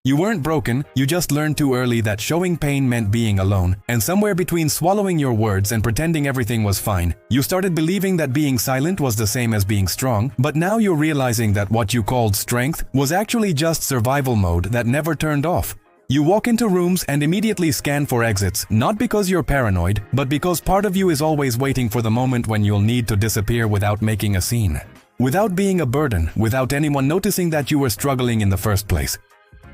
You weren't broken, you just learned too early that showing pain meant being alone, and somewhere between swallowing your words and pretending everything was fine, you started believing that being silent was the same as being strong, but now you're realizing that what you called strength was actually just survival mode that never turned off. You walk into rooms and immediately scan for exits, not because you're paranoid, but because part of you is always waiting for the moment when you'll need to disappear without making a scene. Without being a burden, without anyone noticing that you were struggling in the first place.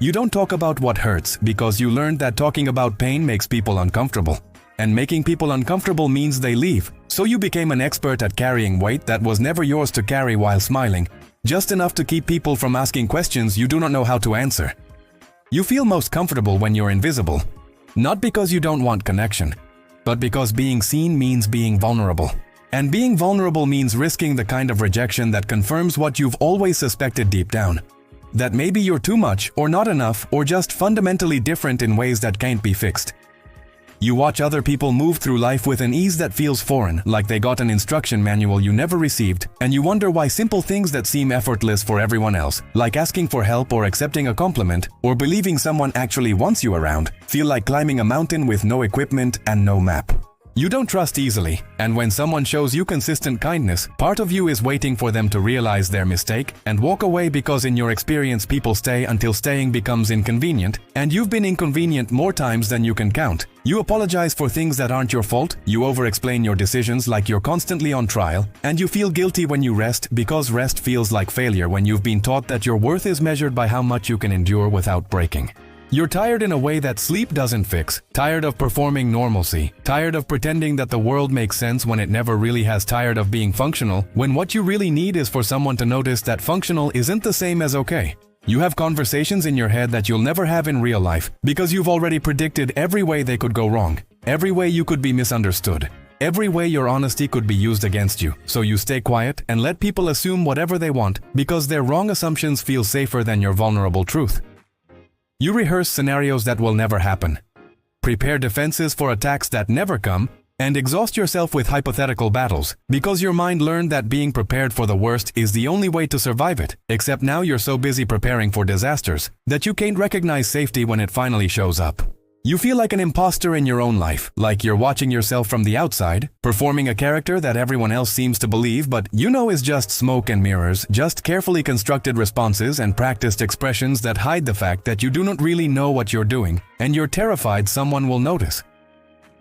You don't talk about what hurts because you learned that talking about pain makes people uncomfortable. And making people uncomfortable means they leave. So you became an expert at carrying weight that was never yours to carry while smiling, just enough to keep people from asking questions you do not know how to answer. You feel most comfortable when you're invisible. Not because you don't want connection, but because being seen means being vulnerable. And being vulnerable means risking the kind of rejection that confirms what you've always suspected deep down. That maybe you're too much, or not enough, or just fundamentally different in ways that can't be fixed. You watch other people move through life with an ease that feels foreign, like they got an instruction manual you never received, and you wonder why simple things that seem effortless for everyone else, like asking for help or accepting a compliment, or believing someone actually wants you around, feel like climbing a mountain with no equipment and no map. You don't trust easily, and when someone shows you consistent kindness, part of you is waiting for them to realize their mistake and walk away because in your experience people stay until staying becomes inconvenient, and you've been inconvenient more times than you can count. You apologize for things that aren't your fault, you over-explain your decisions like you're constantly on trial, and you feel guilty when you rest because rest feels like failure when you've been taught that your worth is measured by how much you can endure without breaking. You're tired in a way that sleep doesn't fix, tired of performing normalcy, tired of pretending that the world makes sense when it never really has, tired of being functional, when what you really need is for someone to notice that functional isn't the same as okay. You have conversations in your head that you'll never have in real life because you've already predicted every way they could go wrong, every way you could be misunderstood, every way your honesty could be used against you. So you stay quiet and let people assume whatever they want because their wrong assumptions feel safer than your vulnerable truth. You rehearse scenarios that will never happen, prepare defenses for attacks that never come, and exhaust yourself with hypothetical battles because your mind learned that being prepared for the worst is the only way to survive it, except now you're so busy preparing for disasters that you can't recognize safety when it finally shows up. You feel like an imposter in your own life, like you're watching yourself from the outside, performing a character that everyone else seems to believe but you know is just smoke and mirrors, just carefully constructed responses and practiced expressions that hide the fact that you do not really know what you're doing, and you're terrified someone will notice.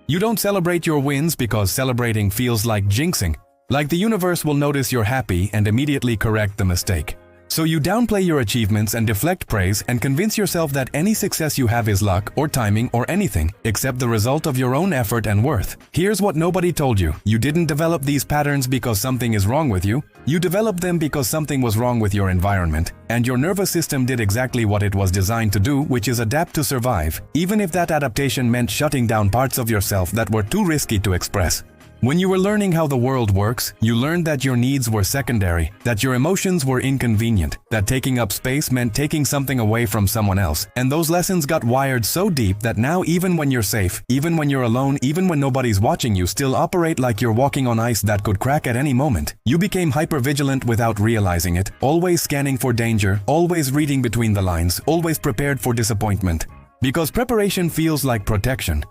You don't celebrate your wins because celebrating feels like jinxing, like the universe will notice you're happy and immediately correct the mistake. So you downplay your achievements and deflect praise and convince yourself that any success you have is luck or timing or anything except the result of your own effort and worth. Here's what nobody told you. You didn't develop these patterns because something is wrong with you. You developed them because something was wrong with your environment, and your nervous system did exactly what it was designed to do, which is adapt to survive, even if that adaptation meant shutting down parts of yourself that were too risky to express. When you were learning how the world works, you learned that your needs were secondary, that your emotions were inconvenient, that taking up space meant taking something away from someone else, and those lessons got wired so deep that now even when you're safe, even when you're alone, even when nobody's watching, you still operate like you're walking on ice that could crack at any moment. You became hypervigilant without realizing it, always scanning for danger, always reading between the lines, always prepared for disappointment. Because preparation feels like protection.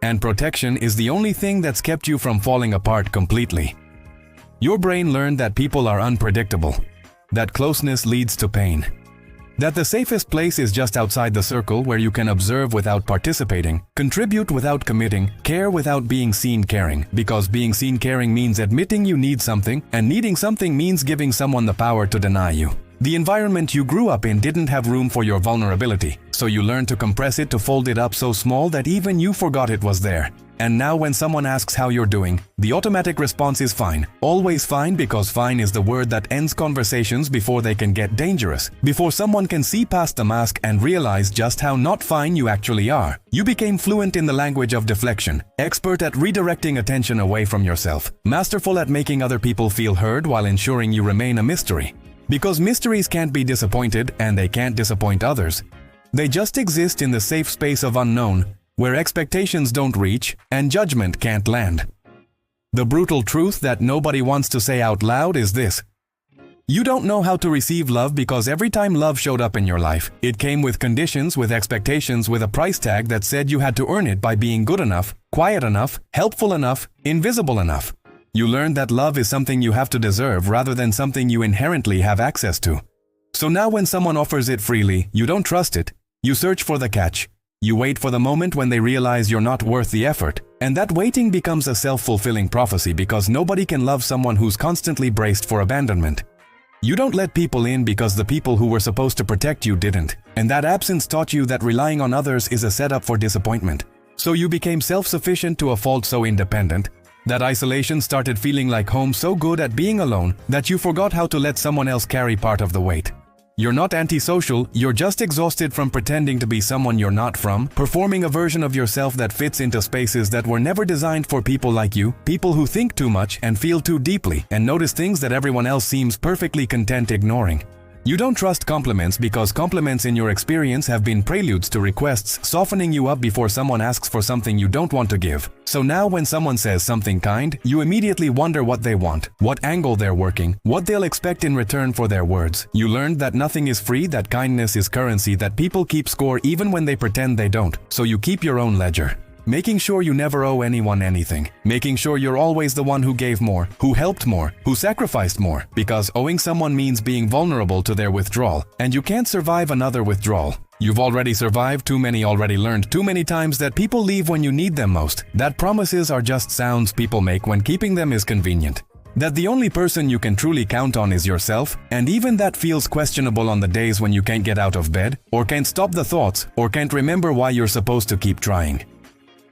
And protection is the only thing that's kept you from falling apart completely. Your brain learned that people are unpredictable, that closeness leads to pain, that the safest place is just outside the circle where you can observe without participating, contribute without committing, care without being seen caring, because being seen caring means admitting you need something, and needing something means giving someone the power to deny you. The environment you grew up in didn't have room for your vulnerability, so you learned to compress it, to fold it up so small that even you forgot it was there. And now when someone asks how you're doing, the automatic response is fine. Always fine, because fine is the word that ends conversations before they can get dangerous, before someone can see past the mask and realize just how not fine you actually are. You became fluent in the language of deflection, expert at redirecting attention away from yourself, masterful at making other people feel heard while ensuring you remain a mystery. Because mysteries can't be disappointed and they can't disappoint others. They just exist in the safe space of unknown, where expectations don't reach and judgment can't land. The brutal truth that nobody wants to say out loud is this: You don't know how to receive love because every time love showed up in your life, it came with conditions, with expectations, with a price tag that said you had to earn it by being good enough, quiet enough, helpful enough, invisible enough. You learned that love is something you have to deserve rather than something you inherently have access to. So now when someone offers it freely, you don't trust it. You search for the catch. You wait for the moment when they realize you're not worth the effort. And that waiting becomes a self-fulfilling prophecy because nobody can love someone who's constantly braced for abandonment. You don't let people in because the people who were supposed to protect you didn't. And that absence taught you that relying on others is a setup for disappointment. So you became self-sufficient to a fault so independent. That isolation started feeling like home, so good at being alone that you forgot how to let someone else carry part of the weight. You're not antisocial, you're just exhausted from pretending to be someone you're not, from performing a version of yourself that fits into spaces that were never designed for people like you, people who think too much and feel too deeply and notice things that everyone else seems perfectly content ignoring. You don't trust compliments because compliments in your experience have been preludes to requests, softening you up before someone asks for something you don't want to give. So now when someone says something kind, you immediately wonder what they want, what angle they're working, what they'll expect in return for their words. You learned that nothing is free, that kindness is currency, that people keep score even when they pretend they don't. So you keep your own ledger. Making sure you never owe anyone anything. Making sure you're always the one who gave more, who helped more, who sacrificed more. Because owing someone means being vulnerable to their withdrawal. And you can't survive another withdrawal. You've already survived too many, already learned too many times that people leave when you need them most. That promises are just sounds people make when keeping them is convenient. That the only person you can truly count on is yourself, and even that feels questionable on the days when you can't get out of bed, or can't stop the thoughts, or can't remember why you're supposed to keep trying.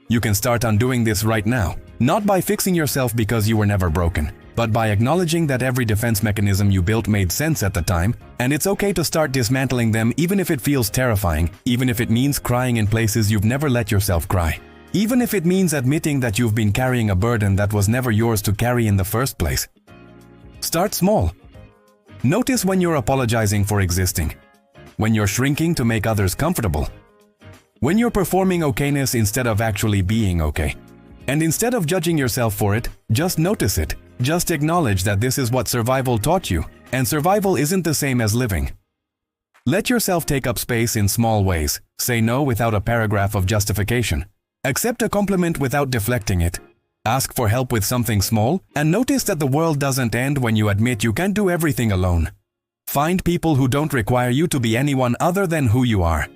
You can start undoing this right now, not by fixing yourself because you were never broken, but by acknowledging that every defense mechanism you built made sense at the time, and it's okay to start dismantling them even if it feels terrifying, even if it means crying in places you've never let yourself cry, even if it means admitting that you've been carrying a burden that was never yours to carry in the first place. Start small. Notice when you're apologizing for existing, when you're shrinking to make others comfortable, when you're performing okayness instead of actually being okay. And instead of judging yourself for it, just notice it. Just acknowledge that this is what survival taught you, and survival isn't the same as living. Let yourself take up space in small ways. Say no without a paragraph of justification. Accept a compliment without deflecting it. Ask for help with something small, and notice that the world doesn't end when you admit you can't do everything alone. Find people who don't require you to be anyone other than who you are.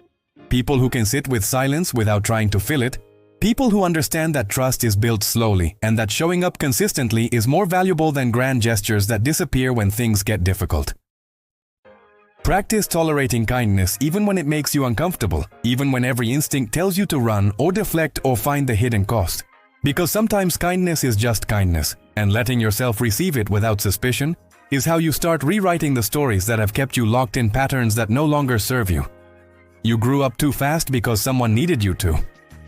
People who can sit with silence without trying to fill it. People who understand that trust is built slowly and that showing up consistently is more valuable than grand gestures that disappear when things get difficult. Practice tolerating kindness even when it makes you uncomfortable, even when every instinct tells you to run or deflect or find the hidden cost. Because sometimes kindness is just kindness, and letting yourself receive it without suspicion is how you start rewriting the stories that have kept you locked in patterns that no longer serve you. You grew up too fast because someone needed you to.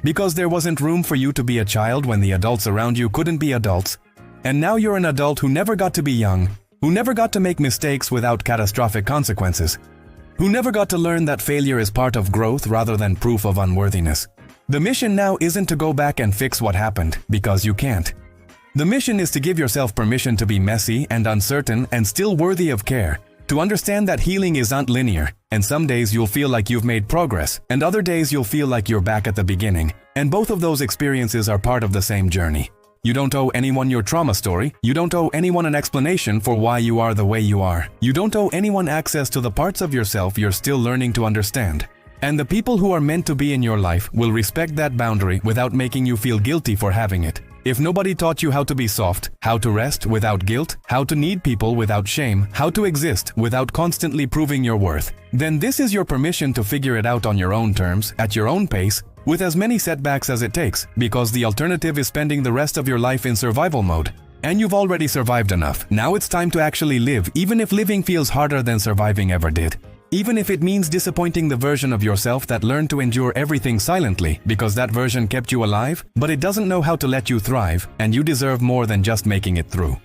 Because there wasn't room for you to be a child when the adults around you couldn't be adults. And now you're an adult who never got to be young, who never got to make mistakes without catastrophic consequences, who never got to learn that failure is part of growth rather than proof of unworthiness. The mission now isn't to go back and fix what happened, because you can't. The mission is to give yourself permission to be messy and uncertain and still worthy of care. To understand that healing isn't linear, and some days you'll feel like you've made progress, and other days you'll feel like you're back at the beginning, and both of those experiences are part of the same journey. You don't owe anyone your trauma story. You don't owe anyone an explanation for why you are the way you are. You don't owe anyone access to the parts of yourself you're still learning to understand. And the people who are meant to be in your life will respect that boundary without making you feel guilty for having it. If nobody taught you how to be soft, how to rest without guilt, how to need people without shame, how to exist without constantly proving your worth, then this is your permission to figure it out on your own terms, at your own pace, with as many setbacks as it takes, because the alternative is spending the rest of your life in survival mode. And you've already survived enough. Now it's time to actually live, even if living feels harder than surviving ever did. Even if it means disappointing the version of yourself that learned to endure everything silently because that version kept you alive, but it doesn't know how to let you thrive, and you deserve more than just making it through.